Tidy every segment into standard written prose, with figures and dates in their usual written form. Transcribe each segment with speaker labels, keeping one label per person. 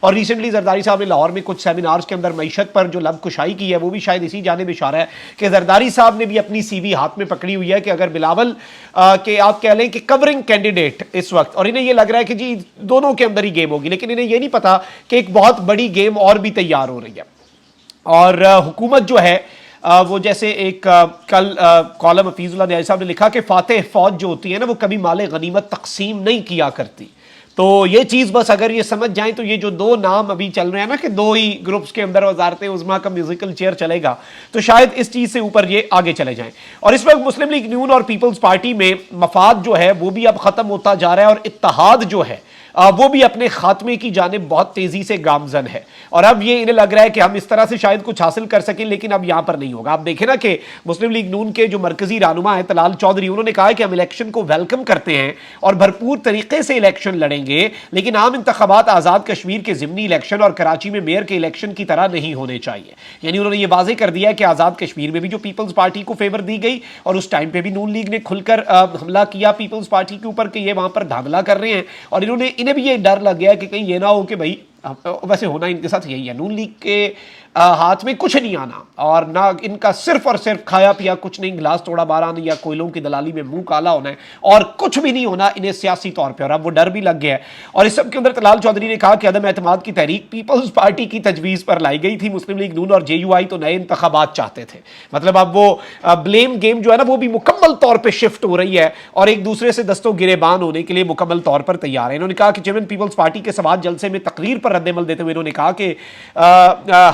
Speaker 1: اور ریسنٹلی زرداری صاحب نے لاہور میں کچھ سیمینارز کے اندر معیشت پر جو لب کشائی کی ہے وہ بھی شاید اسی جانب اشارہ ہے کہ زرداری صاحب نے بھی اپنی سی وی ہاتھ میں پکڑی ہوئی ہے کہ اگر بلاول کہ آپ کہہ لیں کہ کورنگ کینڈیڈیٹ اس وقت, اور انہیں یہ لگ رہا ہے کہ جی دونوں کے اندر ہی گیم ہوگی, لیکن انہیں یہ نہیں پتا کہ ایک بہت بڑی گیم اور بھی تیار ہو رہی ہے. اور حکومت جو ہے وہ جیسے ایک کل کالم حفیظ اللہ نیازی صاحب نے لکھا کہ فاتح فوج جو ہوتی ہے نا وہ کبھی مال غنیمت تقسیم نہیں کیا کرتی. تو یہ چیز بس اگر یہ سمجھ جائیں تو یہ جو دو نام ابھی چل رہے ہیں نا کہ دو ہی گروپس کے اندر وزارت عظمیٰ کا میوزیکل چیئر چلے گا, تو شاید اس چیز سے اوپر یہ آگے چلے جائیں. اور اس وقت مسلم لیگ نون اور پیپلز پارٹی میں مفاد جو ہے وہ بھی اب ختم ہوتا جا رہا ہے, اور اتحاد جو ہے وہ بھی اپنے خاتمے کی جانب بہت تیزی سے گامزن ہے. اور اب یہ انہیں لگ رہا ہے کہ ہم اس طرح سے شاید کچھ حاصل کر سکیں, لیکن اب یہاں پر نہیں ہوگا. آپ دیکھیں نا کہ مسلم لیگ نون کے جو مرکزی رہنما ہیں طلال چودھری, انہوں نے کہا ہے کہ ہم الیکشن کو ویلکم کرتے ہیں اور بھرپور طریقے سے الیکشن لڑیں گے, لیکن عام انتخابات آزاد کشمیر کے ضمنی الیکشن اور کراچی میں میئر کے الیکشن کی طرح نہیں ہونے چاہیے. یعنی انہوں نے یہ واضح کر دیا ہے کہ آزاد کشمیر میں بھی جو پیپلز پارٹی کو فیور دی گئی, اور اس ٹائم پہ بھی نون لیگ نے کھل کر حملہ کیا پیپلز پارٹی کے اوپر کہ یہ وہاں پر دھاندلا کر رہے ہیں, اور انہیں بھی یہ ڈر لگ گیا کہ کہیں یہ نہ ہو کہ بھائی, ویسے ہونا ان کے ساتھ یہی ہے, نون لیگ کے ہاتھ میں کچھ نہیں آنا اور نہ ان کا صرف اور صرف کھایا پیا کچھ نہیں, گلاس توڑا بارہ نہیں یا کوئلوں کی دلالی میں منہ کالا ہونا ہے, اور کچھ بھی نہیں ہونا انہیں سیاسی طور پہ. اور اب وہ ڈر بھی لگ گیا ہے. اور اس سب کے اندر طلال چودھری نے کہا کہ عدم اعتماد کی تحریک پیپلز پارٹی کی تجویز پر لائی گئی تھی. مسلم لیگ نون اور جے یو آئی تو نئے انتخابات چاہتے تھے. مطلب اب وہ بلیم گیم جو ہے نا وہ بھی مکمل طور پہ شفٹ ہو رہی ہے, اور ایک دوسرے سے دستوں گریبان ہونے کے لیے مکمل طور پر تیار ہے. انہوں نے کہا کہ چیئرمین پیپلز پارٹی کے سوات جلسے میں تقریر پر رد عمل دیتے ہوئے انہوں نے کہا کہ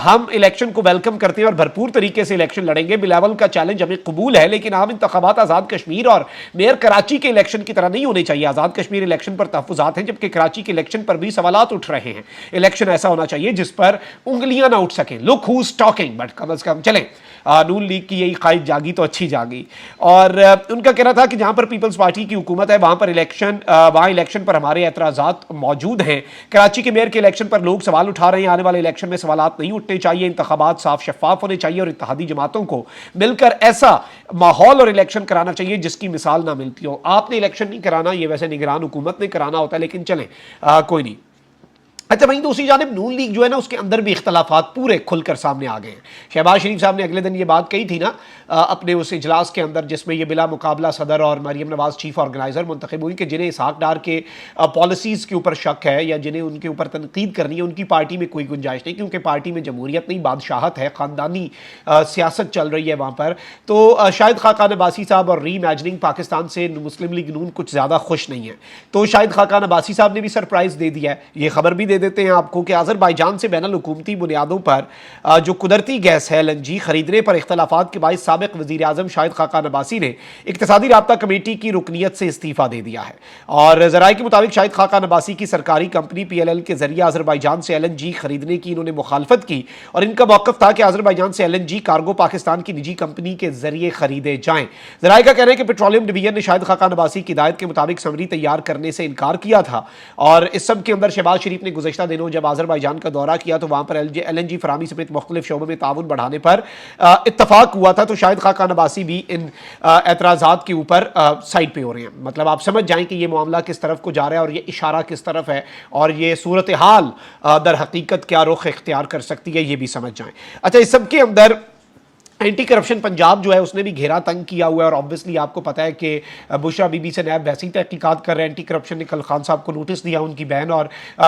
Speaker 1: ہم الیکشن کو ویلکم کرتے ہیں اور بھرپور طریقے سے الیکشن لڑیں گے. بلاول کا چیلنج ہمیں قبول ہے, لیکن عام انتخابات آزاد کشمیر اور میئر کراچی کے الیکشن کی طرح نہیں ہونے چاہیے. آزاد کشمیر الیکشن پر تحفظات ہیں, جبکہ کراچی کے الیکشن پر بھی سوالات اٹھ رہے ہیں. الیکشن ایسا ہونا چاہیے جس پر انگلیاں نہ اٹھ سکیں. لک ہوز ٹاکنگ, بٹ کم از کم چلیں نون لیگ کی یہی خواہش جاگی تو اچھی جاگی. اور ان کا کہنا تھا کہ جہاں پر پیپلز پارٹی کی حکومت ہے وہاں الیکشن پر ہمارے اعتراضات موجود ہیں. کراچی کے میئر کے الیکشن پر لوگ سوال اٹھا رہے ہیں, آنے والے الیکشن میں سوالات نہیں اٹھنے چاہیے. انتخابات صاف شفاف ہونے چاہیے, اور اتحادی جماعتوں کو مل کر ایسا ماحول اور الیکشن کرانا چاہیے جس کی مثال نہ ملتی ہو. آپ نے الیکشن نہیں کرانا, یہ ویسے نگران حکومت نے کرانا ہوتا ہے, لیکن چلیں کوئی نہیں. اچھا, وہیں دوسری جانب نون لیگ جو ہے نا اس کے اندر بھی اختلافات پورے کھل کر سامنے آ گئے ہیں. شہباز شریف صاحب نے اگلے دن یہ بات کہی تھی نا اپنے اس اجلاس کے اندر جس میں یہ بلا مقابلہ صدر اور مریم نواز چیف آرگنائزر منتخب ہوئی کہ جنہیں اسحاق ڈار کے پالیسیز کے اوپر شک ہے یا جنہیں ان کے اوپر تنقید کرنی ہے, ان کی پارٹی میں کوئی گنجائش نہیں, کیونکہ پارٹی میں جمہوریت نہیں, بادشاہت ہے, خاندانی سیاست چل رہی ہے وہاں پر. تو شاہد خاقان عباسی صاحب اور ری امیجننگ پاکستان سے مسلم لیگ نون کچھ زیادہ خوش نہیں ہے. تو شاہد خاقان عباسی صاحب نے بھی سرپرائز دے دیا ہے. یہ خبر بھی دے دیتے ہیں آپ کو کہ آذربائیجان سے بین الحکومتی بنیادوں پر جو قدرتی گیس ہے LNG خریدنے پر اختلافات کے باعث سابق وزیر اعظم شاہد خاقان عباسی نے اقتصادی رابطہ کمیٹی کی رکنیت سے استعفیٰ دے دیا ہے. اور ذرائع کے مطابق شاہد خاقان عباسی کی سرکاری کمپنی PLL کے ذریعے آذربائیجان سے LNG خریدنے کی انہوں نے مخالفت کی, اور ان کا موقف تھا کہ آذربائیجان سے LNG کارگو پاکستان کی نجی کمپنی کے ذریعے خریدے جائیں. ذرائع کا کہنا ہے کہ پیٹرولیم ڈویژن نے شاہد خاقان عباسی کی ہدایت کے مطابق سمری تیار کرنے سے انکار کیا تھا. اور اس سب کے اندر شہباز شریف نے گزشتہ دنوں جب آذربائیجان کا دورہ کیا تو وہاں پر LNG فراہمی سمیت مختلف شعبوں میں تعاون بڑھانے پر اتفاق ہوا تھا. تو شاہد خاقان عباسی بھی ان اعتراضات کے اوپر سائڈ پہ ہو رہے ہیں. مطلب آپ سمجھ جائیں کہ یہ معاملہ کس طرف کو جا رہا ہے اور یہ اشارہ کس طرف ہے, اور یہ صورتحال در حقیقت کیا رخ اختیار کر سکتی ہے, یہ بھی سمجھ جائیں. اچھا, اس سب کے اندر اینٹی کرپشن پنجاب جو ہے اس نے بھی گھیرا تنگ کیا ہوا ہے, اور آبویسلی آپ کو پتا ہے کہ بشرا بی بی سے نیب ویسی تحقیقات کر رہے ہیں. اینٹی کرپشن نے کل خان صاحب کو نوٹس دیا, ان کی بہن اور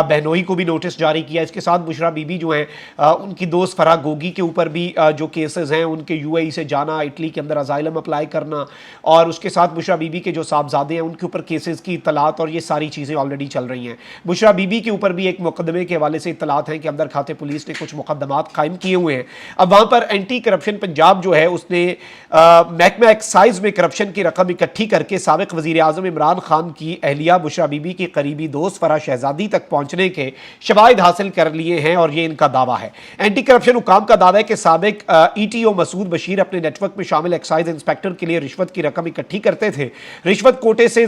Speaker 1: بہنوئی کو بھی نوٹس جاری کیا. اس کے ساتھ بشرا بی بی جو ہیں ان کی دوست فرح گوگی کے اوپر بھی جو کیسز ہیں, ان کے UAE سے جانا, اٹلی کے اندر ازائلم اپلائی کرنا, اور اس کے ساتھ بشرا بی بی کے جو صاحبزادے ہیں ان کے اوپر کیسز کی اطلاعات, اور یہ ساری چیزیں آلریڈی چل رہی ہیں. بشرا بی بی کے اوپر بھی ایک مقدمے کے حوالے سے اطلاعات ہیں کہ اندر کھاتے پولیس نے کچھ مقدمات قائم کیے ہوئے ہیں. اب وہاں پر اینٹی کرپشن پنجاب جو ہے اس نے محکمہ ایکسائز میں کرپشن کی رقم اکٹھی کر کے سابق وزیر اعظم عمران خان کی اہلیہ بشرا بی بی کی قریبی دوست فرح شہزادی تک پہنچنے کے شواہد حاصل کر لیے ہیں, اور یہ ان کا دعویٰ ہے. اینٹی کرپشن حکام کا دعویٰ ہے کہ سابق ETO مسعود بشیر اپنے نیٹ ورک میں شامل ایکسائز انسپیکٹر کے لیے رشوت کی رقم اکٹھی کرتے تھے. رشوت کوٹے سے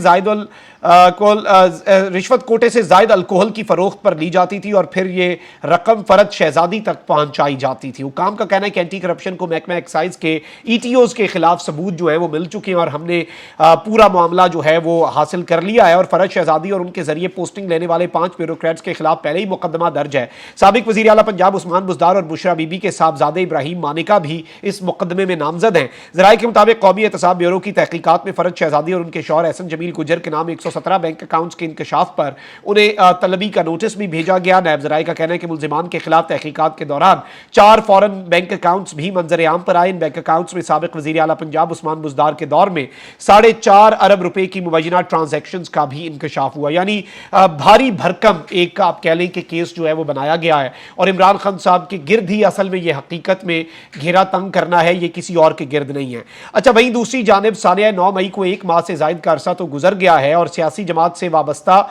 Speaker 1: زائد الکوہل کی فروخت پر لی جاتی تھی, اور پھر یہ رقم فرد شہزادی تک پہنچائی جاتی تھی. حکام کا کہنا ہے کہ اینٹی کرپشن کو محکمہ ایکسائز کے ETOs کے خلاف ثبوت جو ہے وہ مل چکے ہیں اور ہم نے پورا معاملہ جو ہے وہ حاصل کر لیا ہے اور فرج شہزادی اور ان کے ذریعے پوسٹنگ لینے والے 5 بیوروکریٹس کے خلاف پہلے ہی مقدمہ درج ہے۔ سابق وزیر اعلیٰ پنجاب عثمان بزدار اور بشرا بی بی کے صاحبزادے ابراہیم مانیکا بھی اس مقدمے میں نامزد ہیں۔ ذرائع کے مطابق قومی احتساب بیورو کی تحقیقات میں فرج شہزادی اور ان کے شوہر احسن جمیل گجر کے نام 117 بینک اکاؤنٹس کے انکشاف پر انہیں طلبی کا نوٹس بھی بھیجا گیا۔ نیب ذرائع کا کہنا ہے کہ ملزمان کے خلاف تحقیقات کے دوران 4 فورن بینک اکاؤنٹس بھی منظر عام پر آئے۔ ان بینک اکاؤنٹس میں سابق وزیر اعلیٰ پنجاب عثمان بزدار کے دور میں 4.5 ارب روپے کی مبینہ ٹرانزیکشنز کا بھی انکشاف ہوا، یعنی بھاری بھرکم ایک آپ کہہ لیں کہ کیس جو ہے وہ بنایا گیا ہے اور عمران خان صاحب کے گرد ہی اصل میں یہ حقیقت میں گھیرا تنگ کرنا ہے، یہ کسی اور کے گرد نہیں ہے۔ اچھا وہیں دوسری جانب سانحہ 9 مئی کو 1 ماہ سے زائد کا عرصہ تو گزر گیا ہے اور سیاسی جماعت سے وابستہ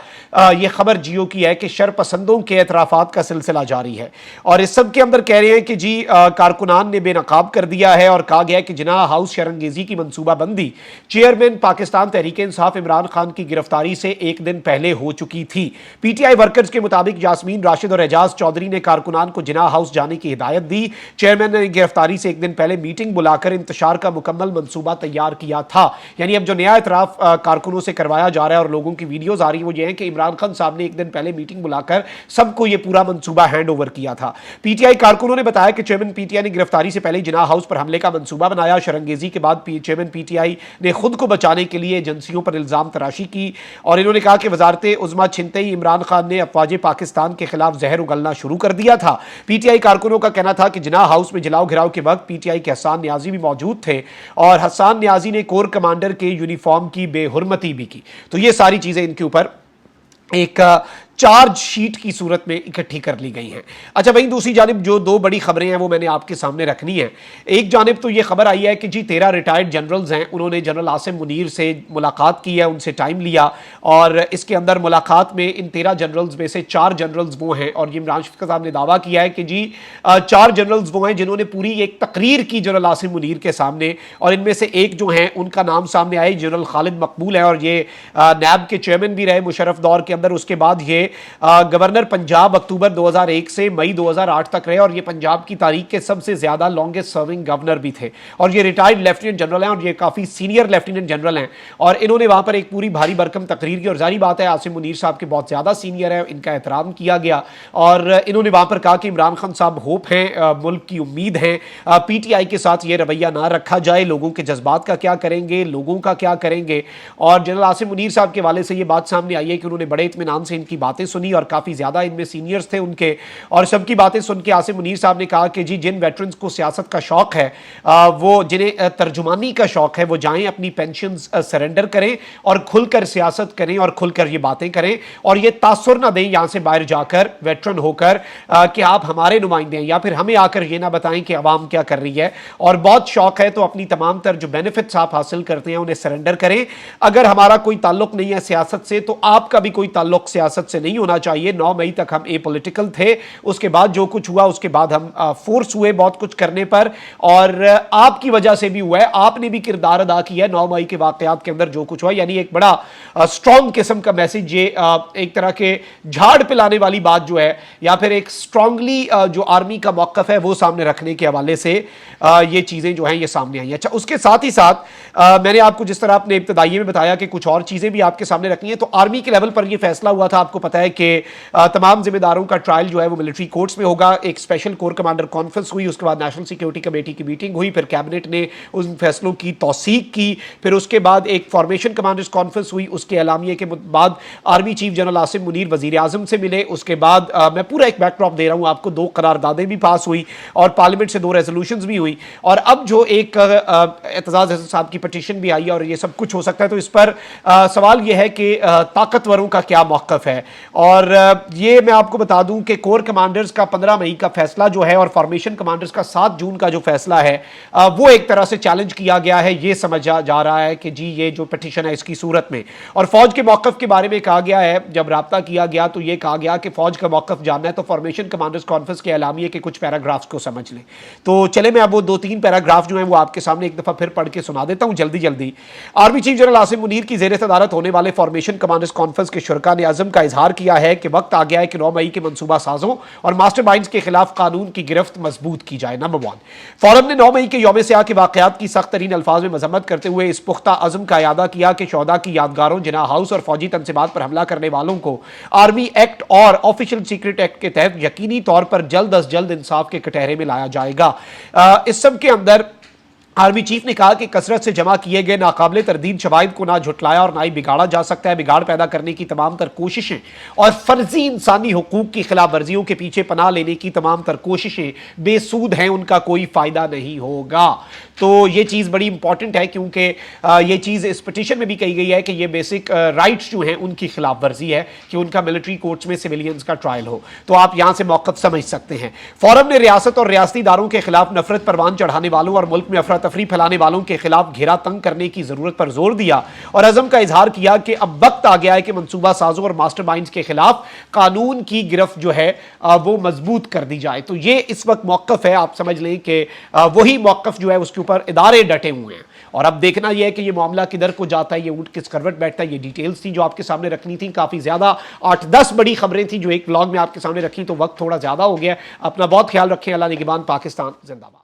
Speaker 1: یہ خبر جیو کی ہے کہ شر پسندوں کے اعترافات کا سلسلہ جاری ہے اور اس سب کے اندر کہہ رہے ہیں کہ جی کارکنان نے بے نقاب کر دیا ہے اور کہا گیا ہے کہ جناح ہاؤس شرنگیزی کی منصوبہ بندی چیئرمین پاکستان تحریک انصاف عمران خان کی گرفتاری سے 1 دن پہلے ہو چکی تھی۔ PTI ورکرز کے مطابق یاسمین راشد اور اعجاز چودھری نے کارکنان کو جناح ہاؤس جانے کی ہدایت دی۔ چیئرمین نے گرفتاری سے 1 دن پہلے میٹنگ بلا کر انتشار کا مکمل منصوبہ تیار کیا تھا۔ یعنی اب جو نیا اعتراف کارکنوں سے کروایا جا رہا ہے اور لوگوں کی ویڈیوز آ رہی ہیں وہ یہ ہیں کہ عمران خان صاحب نے 1 دن پہلے میٹنگ بلا کر سب کو یہ پورا منصوبہ ہینڈ اوور کیا تھا۔ PTI کارکنوں نے بتایا کہ چیئرمین PTI نے گرفتاری سے پہلے جناح ہاؤس پر حملے کا منصوبہ بنایا۔ شرنگیزی کے بعد چیئرمین PTI نے خود کو بچانے کے لیے ایجنسیوں پر الزام تراشی کی اور انہوں نے کہا کہ وزارت عظمیٰ چھنتے ہی عمران خان نے افواج پاکستان کے خلاف زہر اگلنا شروع کر دیا تھا۔ PTI کارکنوں کا کہنا تھا کہ جناح ہاؤس میں جلاؤ گھراؤ کے وقت PTI کے حسان نیازی بھی موجود تھے اور حسان نیازی نے کور کمانڈر کے یونیفارم کی بے حرمتی بھی کی۔ تو یہ ساری چیزیں ان کے اوپر ایک چارج شیٹ کی صورت میں اکٹھی کر لی گئی ہیں۔ اچھا وہیں دوسری جانب جو 2 بڑی خبریں ہیں وہ میں نے آپ کے سامنے رکھنی ہیں۔ ایک جانب تو یہ خبر آئی ہے کہ جی 13 ریٹائرڈ جنرلز ہیں، انہوں نے جنرل عاصم منیر سے ملاقات کی ہے، ان سے ٹائم لیا اور اس کے اندر ملاقات میں ان 13 جنرلز میں سے 4 جنرلز وہ ہیں اور یہ عمران شفیق صاحب نے دعویٰ کیا ہے کہ جی 4 جنرلز وہ ہیں جنہوں نے پوری ایک تقریر کی جنرل عاصم منیر کے سامنے اور ان میں سے ایک جو ہیں ان کا نام سامنے آئے جنرل خالد مقبول ہے اور یہ نیب کے چیئرمین بھی رہے مشرف دور کے اندر۔ اس کے بعد یہ گورنر پنجاب اکتوبر 2001 سے مئی 2008 تک رہے اور یہ پنجاب کی تاریخ کے سب سے زیادہ لانگسٹ سرونگ گورنر بھی تھے اور یہ ریٹائرڈ لیفٹیننٹ جنرل ہیں اور یہ کافی سینئر لیفٹیننٹ جنرل ہیں اور انہوں نے وہاں پر ایک پوری بھاری بھرکم تقریر کی اور ظاہری بات ہے عاصم منیر صاحب کے بہت زیادہ سینئر ہیں، ان کا احترام کیا گیا اور انہوں نے وہاں پر کہا کہ عمران خان صاحب ہوپ ہیں، ملک کی امید ہیں، PTI کے ساتھ یہ رویہ نہ رکھا جائے، لوگوں کے جذبات کا کیا کریں گے، لوگوں کا کیا کریں گے۔ اور جنرل عاصم منیر صاحب کے حوالے سے یہ بات سامنے آئی ہے کہ انہوں نے بڑے اطمینان سے ان کی باتیں سنی اور کافی زیادہ ان میں سینئرز تھے ان کے اور سب کی باتیں سن کے عاصم منیر صاحب نے کہا کہ جی جن ویٹرنز کو سیاست کا شوق ہے وہ جنہیں ترجمانی کا شوق ہے وہ جائیں اپنی پینشنز سرنڈر کریں اور کھل کر سیاست کریں اور کھل کر یہ باتیں کریں اور یہ تاثر نہ دیں یہاں سے باہر جا کر ویٹرن ہو کر کہ آپ ہمارے نمائندے ہیں یا پھر ہمیں آ کر یہ نہ بتائیں کہ عوام کیا کر رہی ہے اور بہت شوق ہے تو اپنی تمام تر جو بینیفٹس آپ حاصل کرتے ہیں انہیں سرنڈر کریں۔ اگر ہمارا کوئی تعلق نہیں ہے سیاست سے تو آپ کا بھی کوئی تعلق سیاست سے نہیں ہونا چاہیے۔ 9 مئی تک ہم اے پولیٹیکل تھے، اس کے بعد جو کچھ ہوا اس کے بعد ہم فورس ہوئے بہت کچھ کرنے پر اور آپ کی وجہ سے بھی ہوا ہے، آپ نے بھی کردار ادا کیا ہے 9 مئی کے واقعات کے اندر جو کچھ ہوا، یعنی ایک بڑا سٹرونگ قسم کا میسج، یہ ایک طرح کے جھاڑ پلانے والی بات جو ہے یا پھر ایک سٹرونگلی جو آرمی کا موقف ہے وہ سامنے رکھنے کے حوالے سے یہ چیزیں جو ہیں یہ سامنے آئی ہیں۔ اچھا اس کے ساتھ ہی ساتھ میں نے آپ کو جس طرح اپنے ابتدائی میں بتایا کہ کچھ اور چیزیں بھی آپ کے سامنے رکھنی ہیں، تو آرمی کے لیول پر یہ فیصلہ ہوا تھا، آپ کو پتا ہے کہ تمام ذمہ داروں کا ٹرائل جو ہے وہ ملٹری کورٹس میں ہوگا۔ ایک اسپیشل کور کمانڈر کانفرنس ہوئی، اس کے بعد نیشنل سیکیورٹی کمیٹی کی میٹنگ ہوئی، پھر کیبنٹ نے ان فیصلوں کی توثیق کی، پھر اس کے بعد ایک فارمیشن کمانڈرز کانفرنس ہوئی، اس کے اعلامیے کے بعد army chief general Asim Munir وزیر اعظم سے ملے، اس کے بعد میں پورا ایک بیک ڈراپ دے رہا ہوں آپ کو، 2 قراردادیں بھی پاس ہوئی اور پارلیمنٹ سے 2 ریزولوشنز بھی ہوئی اور اب جو ایک اعتزاز حسن صاحب کی پٹیشن بھی آئی اور یہ سب کچھ ہو سکتا ہے، تو اس پر سوال یہ ہے کہ طاقتوروں کا کیا موقف ہے اور یہ میں آپ کو بتا دوں کہ کور کمانڈرز کا 15 مئی کا فیصلہ جو ہے اور فارمیشن کمانڈرز کا 7 جون کا جو فیصلہ ہے وہ ایک طرح سے چیلنج کیا گیا ہے، یہ سمجھا جا رہا ہے کہ جی یہ جو پٹیشن ہے اس کی صورت میں، اور فوج کے موقف کے بارے میں کہا گیا ہے، جب رابطہ کیا گیا تو یہ کہا گیا کہ فوج کا موقف جاننا ہے تو فارمیشن کمانڈرز کانفرنس کے اعلامیے کے کچھ پیراگرافز کو سمجھ لیں۔ تو چلے میں اب وہ 2-3 پیراگراف جو ہیں وہ آپ کے سامنے ایک دفعہ پھر پڑھ کے سنا دیتا ہوں جلدی۔ Army chief general Asim Munir کی زیر صدارت ہونے والے فارمیشن کمانڈرز کانفرنس کے شرکاء نے عزم کا اظہار کیا ہے کہ وقت آ گیا ہے کہ 9 مئی کے منصوبہ سازوں اور ماسٹر مائنڈز کے خلاف قانون کی گرفت مضبوط کی جائے۔ نمبر 1، فورم نے 9 مئی کے یوم سیاہ کے واقعات کی سخت ترین الفاظ میں مذمت کرتے ہوئے اس پختہ عزم کا اعادہ کیا کہ شہداء کی یادگاروں، جناح ہاؤس اور فوجی تنصیبات پر حملہ کرنے والوں کو آرمی ایکٹ اور آفیشل سیکرٹ ایکٹ کے تحت یقینی طور پر جلد از جلد انصاف کے کٹہرے میں لایا جائے گا۔ اس سب کے اندر آرمی چیف نے کہا کہ کثرت سے جمع کیے گئے ناقابل تردید شواہد کو نہ جھٹلایا اور نہ ہی بگاڑا جا سکتا ہے۔ بگاڑ پیدا کرنے کی تمام تر کوششیں اور فرضی انسانی حقوق کی خلاف ورزیوں کے پیچھے پناہ لینے کی تمام تر کوششیں بے سود ہیں، ان کا کوئی فائدہ نہیں ہوگا۔ تو یہ چیز بڑی امپورٹنٹ ہے، کیونکہ یہ چیز اس پٹیشن میں بھی کہی گئی ہے کہ یہ بیسک رائٹس جو ہیں ان کی خلاف ورزی ہے کہ ان کا ملٹری کورٹس میں سویلینز کا ٹرائل ہو۔ تو آپ یہاں سے موقف سمجھ سکتے ہیں۔ فورم نے ریاست اور ریاستی اداروں کے خلاف نفرت پروان چڑھانے والوں اور ملک میں افراتفری پھیلانے والوں کے خلاف گھیرا تنگ کرنے کی ضرورت پر زور دیا اور عزم کا اظہار کیا کہ اب وقت آ گیا ہے کہ منصوبہ سازوں اور ماسٹر مائنڈز کے خلاف قانون کی گرفت جو ہے وہ مضبوط کر دی جائے۔ تو یہ اس وقت موقف ہے، آپ سمجھ لیں کہ وہی موقف جو ہے اس کے اوپر ادارے ڈٹے ہوئے ہیں، اور اب دیکھنا یہ ہے کہ یہ معاملہ کدھر کو جاتا ہے، یہ اونٹ کس کروٹ بیٹھتا ہے۔ یہ ڈیٹیلز تھی جو آپ کے سامنے رکھنی تھی، کافی زیادہ 8-10 بڑی خبریں تھیں جو ایک ولاگ میں آپ کے سامنے رکھی، تو وقت تھوڑا زیادہ ہو گیا۔ اپنا بہت خیال رکھیں۔ اللہ نگہبان۔ پاکستان زندہ باد۔